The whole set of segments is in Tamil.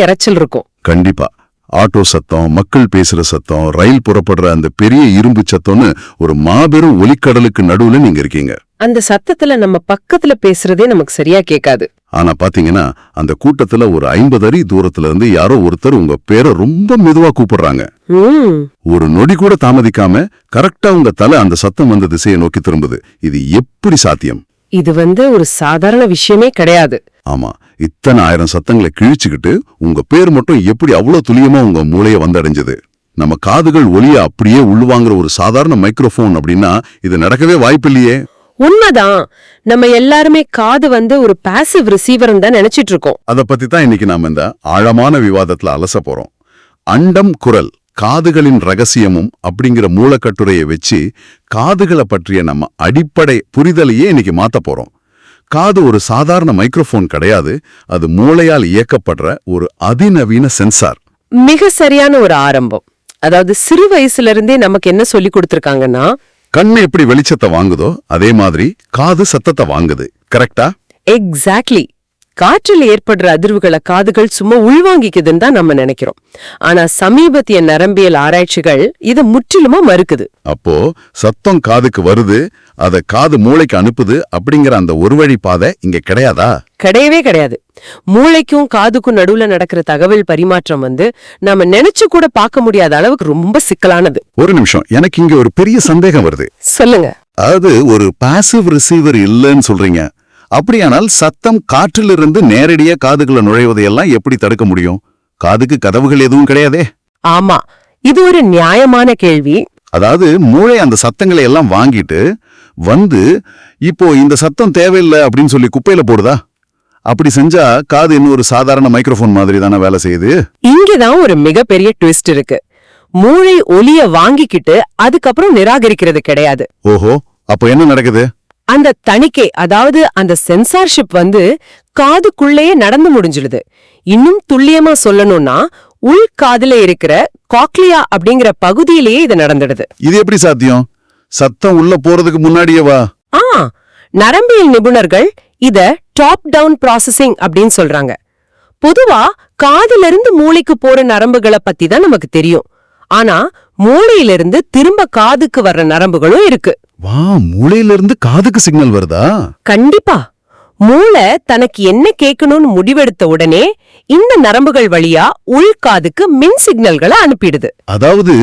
இரைச்சல் இருக்கும். கண்டிப்பா. ஆட்டோ சத்தம், மக்கள் பேசுற சத்தம், ரயில் புறப்படுற அந்த பெரிய இரும்பு சத்தம்னு ஒரு மாபெரும் ஒலிக்கடலுக்கு நடுவுல நீங்க இருக்கீங்க. அந்த சத்தத்துல நம்ம பக்கத்துல பேசுறதே நமக்கு சரியா கேட்காது. ஆனா பாத்தீங்கன்னா அந்த கூட்டத்துல ஒரு 50 அடி தூரத்துல இருந்து யாரோ ஒருத்தர் உங்க பேரை ரொம்ப மெதுவா கூப்பிடுறாங்க. ஒரு நொடி கூட தாமதிக்காம கரெக்டா உங்க தலை அந்த சத்தம் வந்த திசையை நோக்கி திரும்புது. இது எப்படி சாத்தியம்? இது ஒரு சாதாரண விஷயமே கிடையாது. ஆமா, இத்தனை 1000 சத்தங்களை கிழிச்சுக்கிட்டு உங்க பேர் மட்டும் எப்படி அவ்வளவு துல்லியமா உங்க மூளைய வந்தடைஞ்சது? நம்ம காதுகள் ஒலிய அப்படியே உள்வாங்குற ஒரு சாதாரண மைக்ரோஃபோன் அப்படின்னா இது நடக்கவே வாய்ப்பில்லையே. உண்மைதான். நம்ம எல்லாருமே காது ஒரு பாசிவ் ரிசீவர் தான் நினைச்சிட்டு இருக்கோம். அத பத்தி தான் இன்னைக்கு நாம இந்த ஆழமான விவாதத்துல அலச போறோம். அண்டம் குரல் காதுகளின் ரகசியமும் அப்படிங்கிற மூலக்கட்டுரையை வச்சு காதுகளை பற்றிய நம்ம அடிப்படை புரிதலையே இன்னைக்கு மாத்த போறோம். காது ஒரு சாதாரண மைக்ரோஃபோன் கிடையாது, அது மூளையால் இயக்கப்படுற ஒரு அதிநவீன சென்சார். மிக சரியான ஒரு ஆரம்பம். அதாவது சிறு வயசுல இருந்தே நமக்கு என்ன சொல்லி கொடுத்திருக்காங்கன்னா, கண்ணு எப்படி வெளிச்சத்தை வாங்குதோ அதே மாதிரி காது சத்தத்தை வாங்குது. கரெக்டா? எக்ஸாக்ட்லி. காற்றில் ஏற்படுற அதிர்வுகளை காதுகள் சும்மா உள்வாங்கிக்குதுன்னு தான் நம்ம நினைக்கிறோம். ஆனா சமீபத்திய நரம்பியல் ஆராய்ச்சிகள் இதை முற்றிலுமா மறுக்குது. அப்போ சத்தம் காதுக்கு வருது, அத காது மூளைக்கு அனுப்புது அப்படிங்கிற அந்த ஒரு வழி பாதை இங்க கிடையாதா? கிடையவே கிடையாது. மூளைக்கும் காதுக்கும் நடுவுல நடக்கிற தகவல் பரிமாற்றம் நாம நினைச்சு கூட பார்க்க முடியாத அளவுக்கு ரொம்ப சிக்கலானது. ஒரு நிமிஷம், எனக்கு இங்க ஒரு பெரிய சந்தேகம் வருது. சொல்லுங்க. அது ஒரு பாசிவ் ரிசீவர் இல்லைன்னு சொல்றீங்க. அப்படியானால் சத்தம் காற்றிலிருந்து நேரடியா காதுகளை நுழைவதையெல்லாம் எப்படி தடுக்க முடியும்? காதுக்கு கதவுகள் எதுவும் கிடையாதே. ஆமா, இது ஒரு நியாயமான கேள்வி. அதாவது மூளை அந்த சத்தங்களை எல்லாம் வாங்கிட்டு இப்போ இந்த சத்தம் தேவையில்லை அப்படின்னு சொல்லி குப்பையில போடுதா? அப்படி செஞ்சா காது இன்னும் ஒரு சாதாரண மைக்ரோஃபோன் மாதிரி தானே வேலை செய்யுது. இங்கதான் ஒரு மிகப்பெரிய ட்விஸ்ட் இருக்கு. மூளை ஒலிய வாங்கிக்கிட்டு அதுக்கப்புறம் நிராகரிக்கிறது கிடையாது. ஓஹோ, அப்போ என்ன நடக்குது? அந்த தணிக்கை, அதாவது அந்த சென்சார்ஷிப் காதுக்குள்ளேயே நடந்து முடிஞ்சிடுது. இன்னும் துல்லியமா சொல்லணும்னா உள் காதுல இருக்கிற காக்லியா அப்படிங்கிற பகுதியிலேயே இது நடந்துடுது. இது எப்படி சாத்தியம்? சத்தம் உள்ள போறதுக்கு முன்னாடியேவா? நரம்பியல் நிபுணர்கள் இத டாப் டவுன் ப்ராசஸிங் அப்படின்னு சொல்றாங்க. பொதுவா காதிலிருந்து மூளைக்கு போற நரம்புகளை பத்தி தான் நமக்கு தெரியும். ஆனா மூளையிலிருந்து திரும்ப காதுக்கு வர்ற நரம்புகளும் இருக்கு. வா, மூளையிலிருந்து காதுக்கு சிக்னல் வருதா? கண்டிப்பா. மூளை தனக்கு என்ன கேட்கணும்னு முடிவெடுத்த உடனே இந்த நரம்புகள் வழியா உள்காதுக்கு மின் சிக்னல்களை அனுப்பிடுது. அதாவது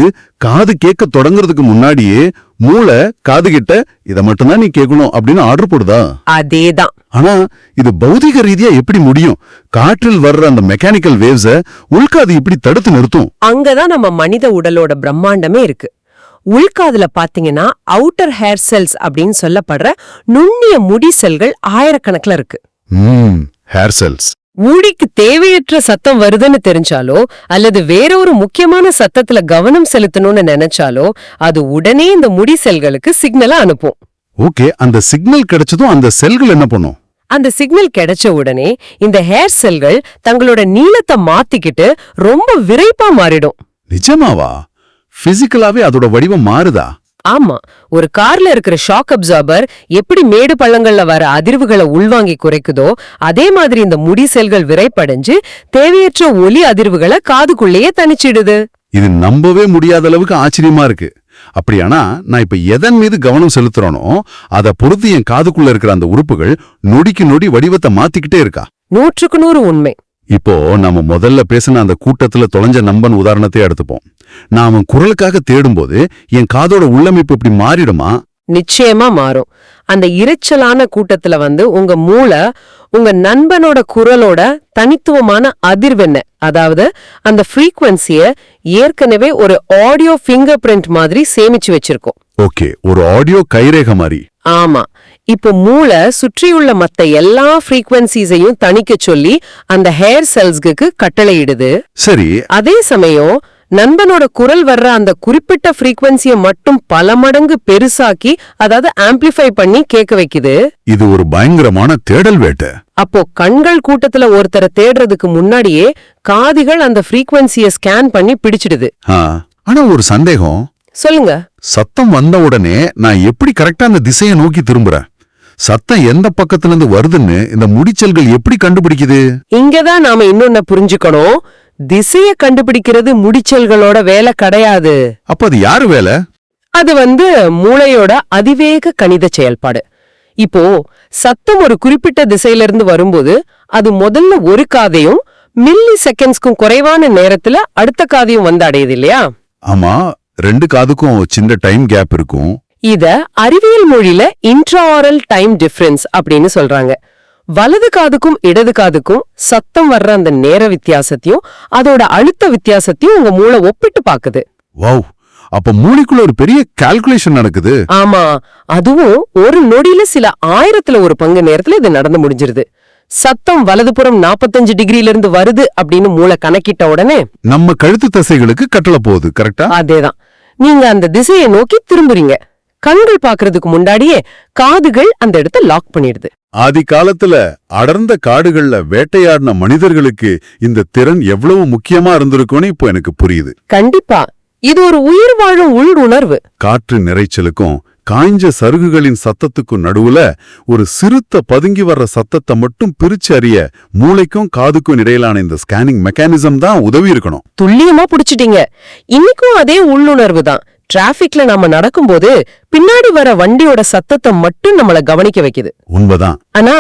காது கேட்க தொடங்குறதுக்கு முன்னாடியே மூளை காது கிட்ட இத மட்டும்தான் நீ கேட்கணும் அப்படின்னு ஆர்டர் போடுதா? அதேதான். ஆனா இது பௌதிக ரீதியா எப்படி முடியும்? காற்றில் வர்ற அந்த மெக்கானிக்கல் வேவ்ஸ உள்காது இப்படி தடுத்து நிறுத்தும்? அங்கதான் நம்ம மனித உடலோட பிரம்மாண்டமே இருக்கு. உள்காதுல பாத்தீங்கன்னா அவுட்டர் ஹேர் செல்ஸ் அப்படின்னு சொல்லப்படுற நுண்ணிய முடி செல்கள் ஆயிரக்கணக்கில் இருக்கு. Hair cells. மூடிக்கு தேவையற்ற சத்தம் வருதுன்னு தெரிஞ்சாலோ அல்லது வேறொரு முக்கியமான சத்தத்துல கவனம் செலுத்தணும்னு நினைச்சாலோ அது உடனே இந்த முடி செல்களுக்கு சிக்னலை அனுப்பும். ஓகே, அந்த சிக்னல் கிடைச்சதும் அந்த செல்கள் என்ன பண்ணும்? அந்த சிக்னல் கிடைச்ச உடனே இந்த ஹேர் செல்கள் தங்களோட நீளத்தை மாத்திக்கிட்டு ரொம்ப விரைப்பா மாறிடும். நிஜமாவா? பிசிக்கலாவே அதோட வடிவம் மாறுதா? ஆமா. ஒரு கார்ல இருக்கிற ஷாக் அப்சார்பர் எப்படி மேடு பள்ளங்கள்ல வர அதிர்வுகளை உள்வாங்கி குறைக்குதோ அதே மாதிரி இந்த முடி செல்கள் விரைப்படைஞ்சு தேவையற்ற ஒலி அதிர்வுகளை காதுக்குள்ளேயே தனிச்சிடுது. இது நம்பவே முடியாத அளவுக்கு ஆச்சரியமா இருக்கு. அப்படியானா நான் இப்ப எதன் மீது கவனம் செலுத்துறனோ அதை பொறுத்து என் காதுக்குள்ள இருக்கிற அந்த உறுப்புகள் நொடிக்கு நொடி வடிவத்தை மாத்திக்கிட்டே இருக்கா? 100க்கு 100 உண்மை. இப்போ நம்ம முதல்ல பேசின அந்த கூட்டத்துல தொலைஞ்ச நம்பன் உதாரணத்தை எடுத்துப்போம். நாம குரலுக்காக தேடும்போது என் காதோட உள்ளமைப்பு இப்படி மாறிடுமா? நிச்சயமா மாறும். அந்த இரைச்சலான கூட்டத்துல உங்க மூளை உங்க நண்பனோட குரலோட தனித்துவமான அதிர்வெண்ண, அதாவது அந்த ஃப்ரீக்வன்சிய ஏற்கனவே ஒரு ஆடியோ ஃபிங்கர் பிரிண்ட் மாதிரி சேமிச்சு வச்சிருக்கோம். ஓகே, ஒரு ஆடியோ கைரேகை மாதிரி. ஆமா. இப்போ மூளை சுற்றியுள்ள மத்த எல்லா ஃப்ரீக்வன்சிஸையும் தணிக்க சொல்லி அந்த ஹேர் செல்ஸ்க்கு கட்டளையிடுது. சரி. அதே சமயம் நண்பனோட குரல் வர்ற அந்த குறிப்பிட்ட ஃப்ரீக்வன்சியை மட்டும் பல மடங்கு பெருசாக்கி, அதாவது ஆம்பிளிஃபை பண்ணி கேட்க வைக்குது. இது ஒரு பயங்கரமான தேடல் வேட்டை. அப்போ கண்கள் கூட்டத்துல ஒருத்தரை தேடுறதுக்கு முன்னாடியே காதுகள் அந்த ஃப்ரீக்வன்சியை ஸ்கேன் பண்ணி பிடிச்சிடுது. ஆனா ஒரு சந்தேகம். சொல்லுங்க. சத்தம் வந்த உடனே நான் எப்படி கரெக்டா அந்த திசையை நோக்கி திரும்புறேன்? சத்தம் எந்த பக்கத்துல இருந்து வருதுன்னு இந்த முடிச்சல்கள் எப்படி கண்டுபிடிக்குது? இங்கதான் நாம இன்னொன்னு புரிஞ்சுக்கணும். திசைய கண்டுபிடிக்கிறது முடிச்சல்களோட வேலை கிடையாது. அப்ப அது யாரு வேலை? அது மூளையோட அதிவேக கணித செயல்பாடு. இப்போ சத்தம் ஒரு குறிப்பிட்ட திசையில இருந்து வரும்போது அது முதல்ல ஒரு காதையும் மில்லி செகண்ட்ஸ்க்கும் குறைவான நேரத்துல அடுத்த காதையும் வந்து அடையுது இல்லையா? ஆமா, 2 காதுக்கும் சின்ன டைம் கேப் இருக்கும். இத அறிவியல் மொழியில இன்ட்ராஆரல் டைம் டிஃபரன்ஸ் அப்படின்னு சொல்றாங்க. வலது காதுக்கும் இடது காதுக்கும் சத்தம் வர்ற அந்த நேர வித்தியாசத்தையும் அதோட அழுத்த வித்தியாசத்தையும் உங்க மூளை ஒப்பிட்டு பாக்குது. வாவ், அப்ப மூளைக்குள்ள ஒரு பெரிய கால்குலேஷன் நடக்குது. ஆமா, அதுவும் ஒரு நொடியில சில 1000த்துல ஒரு பங்கு நேரத்துல இது நடந்து முடிஞ்சிருது. சத்தம் வலதுபுறம் 45 டிகிரில இருந்து வருது அப்படின்னு மூளை கணக்கிட்ட உடனே நம்ம கழுத்து தசைகளுக்கு கட்டளை போகுது. கரெக்டா? அதேதான். நீங்க அந்த திசையை நோக்கி திரும்புறீங்க. கண்கள் பாக்குறதுக்கு முன்னாடியே காதுகள் அந்த இடத்த லாக் பண்ணிடுது. ஆதி காலத்துல அடர்ந்த காடுகள்ல வேட்டையாடின மனிதர்களுக்கு இந்த திறன் எவ்வளவு முக்கியமா இருந்திருக்கும்னு இப்போ எனக்கு புரியுது. கண்டிப்பா, இது ஒரு உயிர் வாழும் உள்ளுணர்வு. காற்று நிறைச்சலுக்கும் காய்ஞ்ச சருகுகளின் சத்தத்துக்கும் நடுவுல ஒரு சிறுத்த பதுங்கி வர்ற சத்தத்தை மட்டும் பிரிச்சு அறிய மூளைக்கும் காதுக்கும் இடையிலான இந்த ஸ்கேனிங் மெக்கானிசம் தான் உதவி இருக்கணும். துல்லியமா புடிச்சிட்டீங்க. இன்னைக்கும் அதே உள்ளுணர்வு தான். டிராபிக்ல நாம நடக்கும்போது பின்னாடி வர வண்டியோட சத்தத்தை மட்டும் நம்மள கவனிக்க வைக்குது. உண்மைதான். ஆனா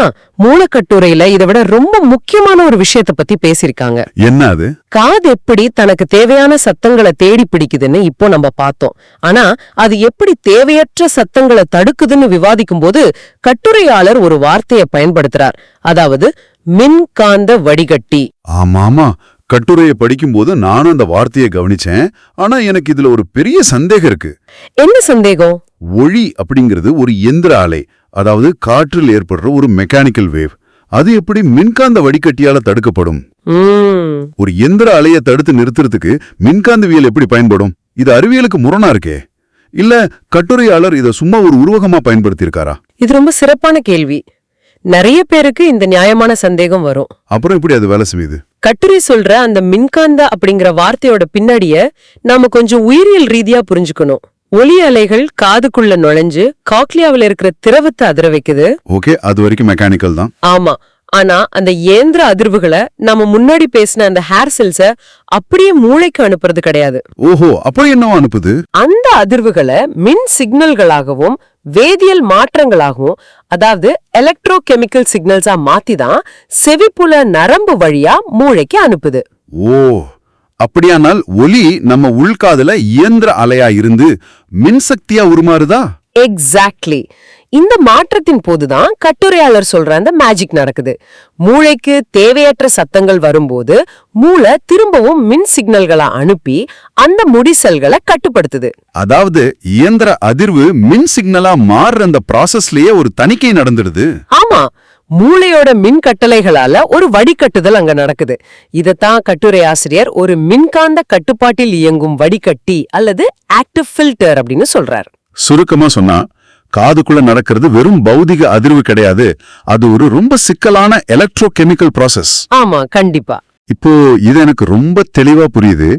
மூலக்கட்டுரையில இதை விட ரொம்ப முக்கியமான ஒரு விஷயத்தை பத்தி பேசிருக்காங்க. என்ன அது? காது எப்படி தனக்கு தேவையான சத்தங்களை தேடி பிடிக்குதுன்னு இப்போ நம்ம பார்த்தோம். ஆனா அது எப்படி தேவையற்ற சத்தங்களை தடுக்குதுன்னு விவாதிக்கும் போது கட்டுரையாளர் ஒரு வார்த்தையை பயன்படுத்துறார். அதாவது மின்காந்த வடிகட்டி. ஆமாமா, கட்டுரையை படிக்கும்போது நானும் அந்த வார்த்தையை கவனிச்சேன். ஆனா எனக்கு இதுல ஒரு பெரிய சந்தேகம் இருக்கு. என்ன சந்தேகம்? ஒளி அப்படிங்கிறது ஒரு எந்திர அலை, அதாவது காற்றில் ஏற்படுற ஒரு மெக்கானிக்கல் வேவ். அது எப்படி மின்காந்த வடிகட்டியால தடுக்கப்படும்? ஒரு எந்திர அலையை தடுத்து நிறுத்துறதுக்கு மின்காந்தவியல் எப்படி பயன்படும்? இது அறிவியலுக்கு முரணா இருக்கே. இல்ல கட்டுரையாளர் இத சும்மா ஒரு உருவகமா பயன்படுத்தியிருக்காரா? இது ரொம்ப சிறப்பான கேள்வி. நிறைய பேருக்கு இந்த நியாயமான சந்தேகம் வரும். அப்புறம் எப்படி அது வேலை செய்யுது? கட்டுரை சொல்ற அந்த மின்காந்த அப்படிங்கிற வார்த்தையோட பின்னாடிய நாம கொஞ்சம் உயிரியல் ரீதியா புரிஞ்சுக்கணும். ஒலி அலைகள் காதுக்குள்ள நுழைஞ்சு காக்லியாவில் இருக்கிற திரவத்தை அதிர வைக்குது. ஓகே, அது வரைக்கும் மெக்கானிக்கல் தான். ஆமா, ஆனா அந்த இயந்திர அதிர்வுகளை நம்ம முன்னாடி பேசின அந்த ஹேர் செல்ஸ அப்படியே மூளைக்கு அனுப்புறது கிடையாது. ஓஹோ, அப்ப என்னவா அனுப்புது? அந்த அதிர்வுகளை மின் சிக்னல்களாகவும் வேதியியல் மாற்றங்களாகவும், அதாவது எலக்ட்ரோ கெமிக்கல் சிக்னல்ஸா மாத்திதான் செவிப்புல நரம்பு வழியா மூளைக்கு அனுப்புது. ஓ, அப்படியானால் ஒலி நம்ம உள்காதுல இயந்திர அலையா இருந்து மின்சக்தியா உருமாறுதா? எக்ஸாக்ட்லி. இந்த மாற்றத்தின் போதுதான் கட்டுரையாளர் சொல்ற அந்த மேஜிக் நடக்குது. மூளைக்கு தேவையற்ற சத்தங்கள் வரும்போது மூளை திரும்பவும் மின் சிக்னல்களை அனுப்பி அந்த முடிசல்களை கட்டுப்படுத்துது. அதாவது இயந்திர அதிர்வு மின் சிக்னலா மாறுற அந்த ப்ராசஸ்லயே ஒரு தணிக்கை நடந்துடுது. ஆமா, மூளையோட மின் கட்டளைகளால ஒரு வடிகட்டுதல் அங்க நடக்குது. இதத்தான் கட்டுரை ஆசிரியர் ஒரு மின்காந்த கட்டுப்பாட்டில் இயங்கும் வடிகட்டி அல்லது ஆக்டிவ் ஃபில்டர் அப்படின்னு சொல்றார். சுருக்கமா சொன்னா காதுக்குள்ள நடக்கிறது வெறும் பௌதிக அதிர்வு கிடையாது, அது ஒரு ரொம்ப சிக்கலான எலக்ட்ரோ கெமிக்கல் ப்ராசஸ். ஆமா, கண்டிப்பா. இப்போ இது எனக்கு ரொம்ப தெளிவா புரியுது.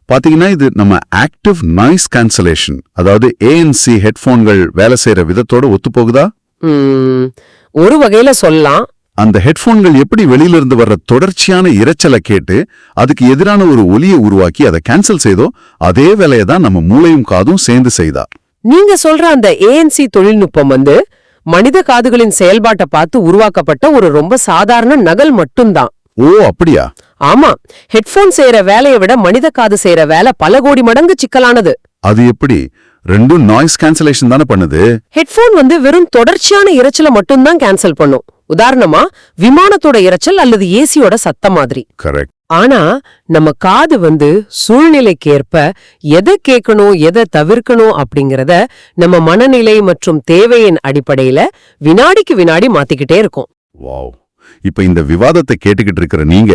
பாத்தீங்கன்னா இது நம்ம ஆக்டிவ் நாய்ஸ் கேன்சலேஷன், அதாவது ANC ஹெட்போன்கள் வேலை செய்யற விதத்தோட ஒத்து போகுதா? ஒரு வகையில சொல்லலாம். அந்த ஹெட்போன்கள் எப்படி வெளியில இருந்து வர்ற தொடர்ச்சியான இரைச்சலை கேட்டு அதுக்கு எதிரான ஒரு ஒலியை உருவாக்கி அதை கேன்சல் செய்தோ அதே வேலையை தான் நம்ம மூளையும் காதும் சேர்ந்து செய்தா. நீங்க சொல்ற அந்த ANC தொழில்நுட்பம் மனித காதுகளின் செயல்பாட்டை பார்த்து உருவாக்கப்பட்ட ஒரு ரொம்ப சாதாரண நகல் மட்டும்தான். ஓ, அப்படியா? ஆமா, ஹெட்போன் செய்யற வேலையை விட மனித காது செய்யற வேலை பல கோடி மடங்கு சிக்கலானது. அது எப்படி? ரெண்டும் நாய்ஸ் கேன்சலேஷன் தானே பண்ணுது. ஹெட்போன் வெறும் தொடர்ச்சியான இரைச்சலை மட்டும்தான் கேன்சல் பண்ணும். உதாரணமா விமானத்தோட இரைச்சல் அல்லது ஏசியோட சத்தம் மாதிரி. கரெக்ட். ஆனா நம்ம காது சூழ்நிலைக்கேற்ப எதை கேட்கணும் எதை தவிர்க்கணும் அப்படிங்கறத நம்ம மனநிலை மற்றும் தேவையின் அடிப்படையில வினாடிக்கு வினாடி மாத்திக்கிட்டே இருக்கும். வாவ், இப்ப இந்த விவாதத்தை கேட்டுக்கிட்டு இருக்கிற நீங்க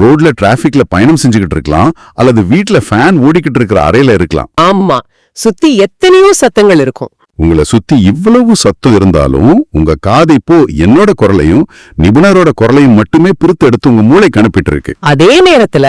ரோட்ல டிராபிக்ல பயணம் செஞ்சுக்கிட்டு இருக்கலாம், அல்லது வீட்ல ஃபேன் ஓடிக்கிட்டு இருக்கிற அறையில இருக்கலாம். ஆமா, சுத்தி எத்தனையோ சத்தங்கள் இருக்கும். உங்களை சுத்தி இவ்வளவு சத்தம் இருந்தாலும் உங்க காது இப்போ என்னோட குரலையும் நிபுணரோட குரலையும் மட்டுமே பிரித்து எடுத்து உங்க மூளைக்கு அனுப்பிட்டு இருக்கு. அதே நேரத்துல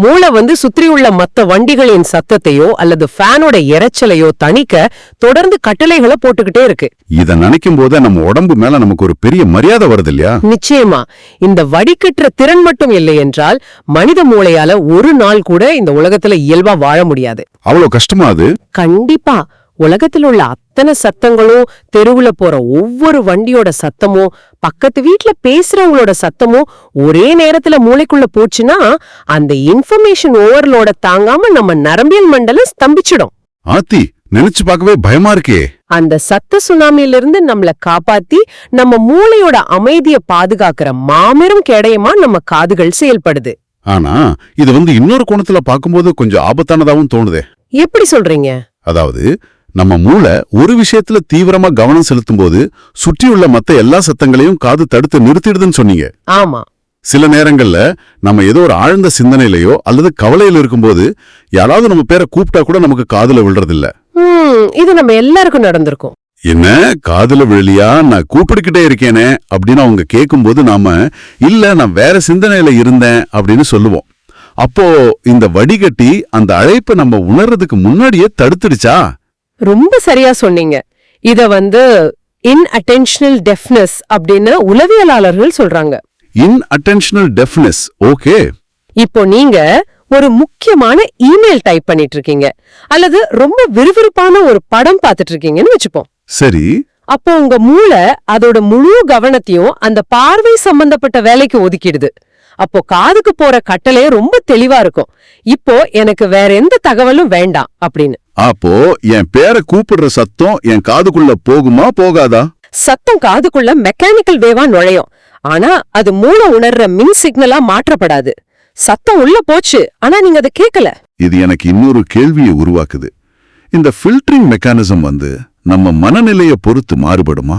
மூளை வந்து சுற்றியுள்ள மத்த வண்டிகளின் சத்தத்தையோ அல்லது ஃபேனோட இரைச்சலையோ தணிக்க தொடர்ந்து கட்டளைகளை போட்டுக்கிட்டே இருக்கு. இத நினைக்கும் போது நம்ம உடம்பு மேல நமக்கு ஒரு பெரிய மரியாதை வருது இல்லையா? நிச்சயமா. இந்த வடிகட்டுற திறன் மட்டும் இல்லை என்றால் மனித மூளையால ஒரு நாள் கூட இந்த உலகத்துல இயல்பா வாழ முடியாது. அவ்வளவு கஷ்டமா அது? கண்டிப்பா. உலகத்தில் உள்ள அத்தனை சத்தங்களும், தெருவுல போற ஒவ்வொரு வண்டியோட சத்தமும், பக்கத்து வீட்ல பேசுறவங்களோட சத்தமும் ஒரே நேரத்துல மூளைக்குள்ள போச்சுன்னா அந்த இன்ஃபர்மேஷன் ஓவர்லோட தாங்காம நம்ம நரம்பியல் மண்டலம் ஸ்தம்பிச்சிடும். ஆத்தி, நினைச்சு பார்க்கவே பயமா இருக்கே. அந்த சத்த சுனாமியிலிருந்து நம்மள காப்பாத்தி நம்ம மூளையோட அமைதியை பாதுகாக்கிற மாபெரும் கேடயமா நம்ம காதுகள் செயல்படுது. ஆனா இது இன்னொரு கோணத்துல பார்க்கும்போது கொஞ்சம் ஆபத்தானதாவும் தோணுதே. எப்படி சொல்றீங்க? அதாவது நம்ம மூளை ஒரு விஷயத்துல தீவிரமா கவனம் செலுத்தும் போது சுற்றியுள்ள மத்த எல்லா சத்தங்களையும் காது தடுத்து நிறுத்திடுதுன்னு சொன்னீங்க. ஆமா. சில நேரங்கள்ல நம்ம ஏதோ ஒரு ஆழ்ந்த சிந்தனையிலயோ அல்லது கவலையில இருக்கும்போது யாராவது நம்ம பேரை கூப்பிட்டா கூட நமக்கு காதுல விழுறதில்ல. இது நம்ம எல்லாருக்கும் நடந்திருக்கும். என்ன காதுல விழலியா, நான் கூப்பிட்டுக்கிட்டே இருக்கேனே அப்படின்னு அவங்க கேட்கும்போது நாம இல்ல நான் வேற சிந்தனையில இருந்தேன் அப்படின்னு சொல்லுவோம். அப்போ இந்த வடிகட்டி அந்த அழைப்பை நம்ம உணர்றதுக்கு முன்னாடியே தடுத்துடுச்சா? ரொம்ப சரியா சொன்னீங்க. இத இன்அட்டென்ஷனல் டெஃப்னஸ் அப்படின்னு உளவியலாளர்கள் சொல்றாங்க. இன்அட்டென்ஷனல் டெஃப்னஸ், ஓகே. இப்போ நீங்க ஒரு முக்கியமான இமெயில் டைப் பண்ணிட்டு இருக்கீங்க அல்லது ரொம்ப விறுவிறுப்பான ஒரு படம் பார்த்துட்டு இருக்கீங்கன்னு வச்சுப்போம். சரி. அப்போ உங்க மூளை அதோட முழு கவனத்தையும் அந்த பார்வை சம்பந்தப்பட்ட வேலைக்கு ஒதுக்கிடுது. அப்போ காதுக்கு போற கட்டளை ரொம்ப தெளிவா இருக்கும். இப்போ எனக்கு வேற எந்த தகவலும் வேண்டாம் அப்படின்னு. அப்போ என் பேரை கூப்பிடுற சத்தம் என் காதுக்குள்ள போகுமா போகாதா? சத்தம் காதுக்குள்ள மெக்கானிக்கல் வேவா நுழையும். ஆனா அது மூளை உணர்ற மின் சிக்னலா மாற்றப்படாது. சத்தம் உள்ள போச்சு, ஆனா நீங்க அதை கேட்கல. இது எனக்கு இன்னொரு கேள்வியை உருவாக்குது. இந்த ஃபில்டரிங் மெக்கானிசம் நம்ம மனநிலையை பொறுத்து மாறுபடுமா?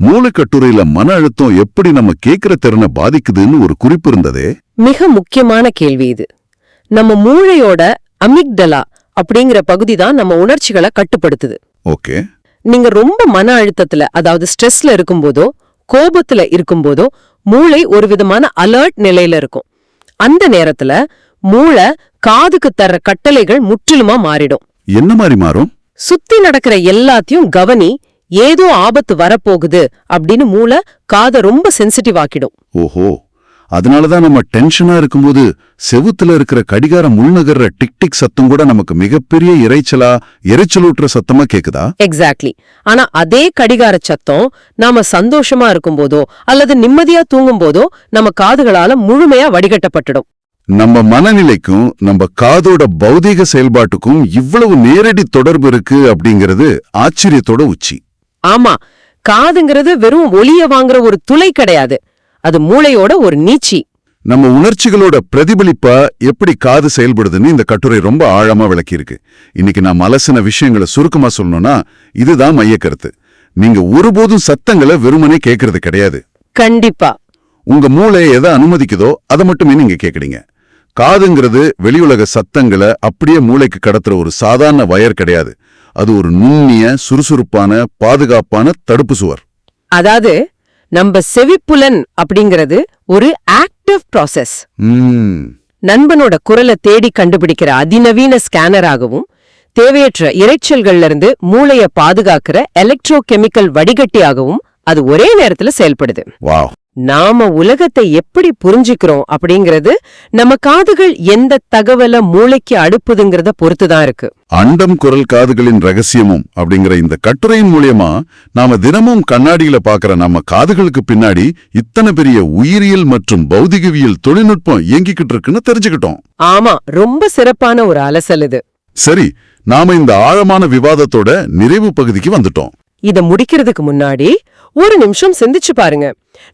மூளைக்கட்டுரையில மன அழுத்தம் எப்படி நம்ம கேட்கிற திறனை பாதிக்குதுன்னு ஒரு குறிப்பு இருந்ததே. மிக முக்கியமான கேள்வி இது. நம்ம மூளையோட அமிக்டலா அப்படிங்கிற பகுதி தான் நம்ம உணர்ச்சிகளை கட்டுப்படுத்துது. ஓகே. நீங்க ரொம்ப மன அழுத்தத்துல, அதாவது ஸ்ட்ரெஸ்ல இருக்கும்போதோ கோபத்துல இருக்கும்போதோ மூளை ஒரு விதமான அலர்ட் நிலையில இருக்கும். அந்த நேரத்துல மூளை காதுக்கு தர்ற கட்டளைகள் முற்றிலுமா மாறிடும். என்ன மாதிரி மாறும்? சுத்தி நடக்கிற எல்லாத்தையும் கவனி, ஏதோ ஆபத்து வரப்போகுது அப்படின்னு மூளை காதை ரொம்ப சென்சிட்டிவ் ஆக்கிடும். ஓஹோ, அதனாலதான் நம்ம டென்ஷனா இருக்கும்போது செவுத்துல இருக்கிற கடிகாரம் முள்நகர்ற டிக் டிக் சத்தம் கூட நமக்கு மிகப்பெரிய எரிச்சலூட்டுற சத்தமா கேக்குதா? எக்ஸாக்ட்லி. ஆனா அதே கடிகார சத்தம் நாம சந்தோஷமா இருக்கும்போதோ அல்லது நிம்மதியா தூங்கும் போதோ நம்ம காதுகளால முழுமையா வடிகட்டப்பட்டுடும். நம்ம மனநிலைக்கும் நம்ம காதோட பௌதீக செயல்பாட்டுக்கும் இவ்வளவு நேரடி தொடர்பு இருக்கு அப்படிங்கிறது ஆச்சரியத்தோட உச்சி. ஆமா, காதுங்கிறது வெறும் ஒலிய வாங்குற ஒரு துளை கிடையாது. அது மூளையோட ஒரு நீச்சி. நம்ம உணர்ச்சிகளோட பிரதிபலிப்பா எப்படி காது செயல்படுதுன்னு இந்த கட்டுரை ரொம்ப ஆழமா விளக்கியிருக்கு. இன்னைக்கு நாம் அலசின விஷயங்களை சுருக்கமா சொல்லணும்னா இதுதான் மையக்கருத்து. நீங்க ஒருபோதும் சத்தங்களை வெறுமனே கேட்கறது கிடையாது. கண்டிப்பா. உங்க மூளை எதை அனுமதிக்குதோ அதை மட்டுமே நீங்க கேக்குறீங்க. காதுங்கிறது வெளியுலக சத்தங்களை அப்படியே மூளைக்கு கடத்துற ஒரு சாதாரண வயர் கிடையாது. அது ஒரு நுண்ணிய, சுறுசுறுப்பான, பாதுகாப்பான தடுப்பு சுவர். அதாவது நம்ம செவிப்புலன் அப்படிங்கிறது ஒரு ஆக்டிவ் ப்ராசஸ். நண்பனோட குரலை தேடி கண்டுபிடிக்கிற அதிநவீன ஸ்கேனராகவும், தேவையற்ற இரைச்சல்கள்ல இருந்து மூளைய பாதுகாக்கிற எலக்ட்ரோ கெமிக்கல் வடிகட்டியாகவும் அது ஒரே நேரத்துல செயல்படுது. நாம உலகத்தை எப்படி புரிஞ்சுக்கிறோம் அப்படிங்கிறது நம்ம காதுகள் எந்த தகவலை மூளைக்கு அடுப்புதுங்கிறத பொறுத்துதான் இருக்கு. அண்டம் குரல் காதுகளின் ரகசியமும் அப்படிங்கிற இந்த கட்டுரையின் மூலியமா நாம தினமும் கண்ணாடியில பாக்குற நம்ம காதுகளுக்கு பின்னாடி இத்தனை பெரிய உயிரியல் மற்றும் பௌதிகவியல் தொழில்நுட்பம் இயங்கிக்கிட்டு இருக்குன்னு தெரிஞ்சுக்கிட்டோம். ஆமா, ரொம்ப சிறப்பான ஒரு அலசல் இது. சரி, நாம இந்த ஆழமான விவாதத்தோட நிறைவு பகுதிக்கு வந்துட்டோம். இத முடிக்கிறதுக்கு முன்னாடி ஒரு நிமிஷம் சிந்திச்சு பாருங்க.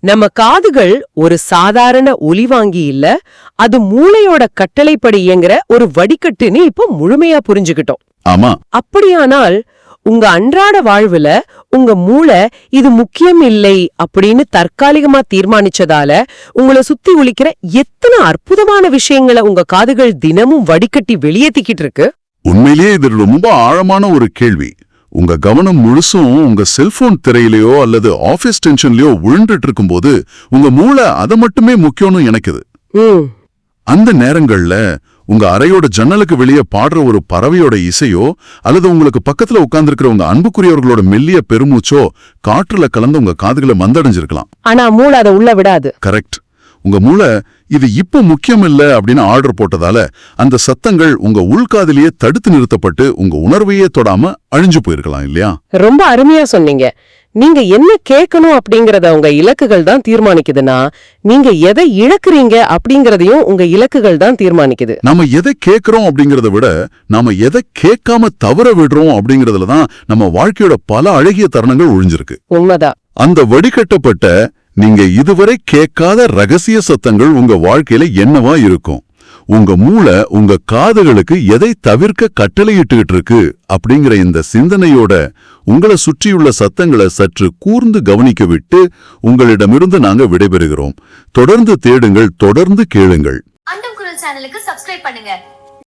நம்ம காதுகள் ஒரு சாதாரண ஒலிவாங்கி இல்ல, அது மூளையோட கட்டளைப்படி இயங்குற ஒரு வடிகட்டுன்னு இப்போ முழுமையா புரிஞ்சுக்கிட்டோம். ஆமா. அப்படியானால் உங்க அன்றாட வாழ்வுல உங்க மூளை இது முக்கியம் இல்லை அப்படின்னு தற்காலிகமா தீர்மானிச்சதால உங்களை சுத்தி ஒலிக்கிற எத்தனை அற்புதமான விஷயங்களை உங்க காதுகள் தினமும் வடிகட்டி வெளியேத்திக்கிட்டு இருக்கு. உண்மையிலேயே இது ரொம்ப ஆழமான ஒரு கேள்வி. உங்க கவனம் முழுசும் உங்க செல்போன் திரையிலயோ அல்லது ஆபீஸ் டென்ஷன்லயோ விழுந்துட்டு இருக்கும்போது உங்க மூளை அதை மட்டுமே முக்கியம்னு நினைக்குது. ம் அந்த நேரங்கள்ல உங்க அறையோட ஜன்னலுக்கு வெளியே பாடுற ஒரு பறவையோட இசையோ அல்லது உங்களுக்கு பக்கத்துல உட்கார்ந்துருக்கிற உங்க அன்புக்குரியவர்களோட மெல்லிய பெருமூச்சோ காற்றுல கலந்து உங்க காதுகளை மந்தடைஞ்சிருக்கலாம். ஆனா மூளை அதை உள்ள விடாது. கரெக்ட். உங்க மூளை இது இப்ப முக்கியம் இல்ல அப்படின்னு ஆர்டர் போட்டதால அந்த சத்தங்கள் உங்க உள்காதிலேயே தடுத்து நிறுத்தப்பட்டு உங்க உணர்வையே தொடாம அழிஞ்சு போயிருக்கலாம் இல்லையா? ரொம்ப அருமையா சொன்னீங்க. நீங்க என்ன கேட்கணும் அப்படிங்கறத உங்க இலக்குகள் தான் தீர்மானிக்குதுன்னா, நீங்க எதை இழக்குறீங்க அப்படிங்கறதையும் உங்க இலக்குகள் தான் தீர்மானிக்குது. நாம எதை கேட்கிறோம் அப்படிங்கறத விட நாம எதை கேட்காம தவற விடுறோம் அப்படிங்கறதுல தான் நம்ம வாழ்க்கையோட பல அழகிய தருணங்கள் ஒழிஞ்சிருக்கு. உண்மைதான். அந்த வடிகட்டப்பட்ட நீங்க இதுவரை கேட்காத ரகசிய சத்தங்கள் உங்க வாழ்க்கையில என்னவா இருக்கும்? உங்க மூளை உங்க காதுகளுக்கு எதை தவிர்க்க கட்டளையிட்டுகிட்டு இருக்கு அப்படிங்கிற இந்த சிந்தனையோட உங்களை சுற்றியுள்ள சத்தங்களை சற்று கூர்ந்து கவனிக்க விட்டு உங்களிடமிருந்து நாங்க விடைபெறுகிறோம். தொடர்ந்து தேடுங்கள், தொடர்ந்து கேளுங்கள். அண்டம் குரல் சேனலுக்கு சப்ஸ்கிரைப் பண்ணுங்க.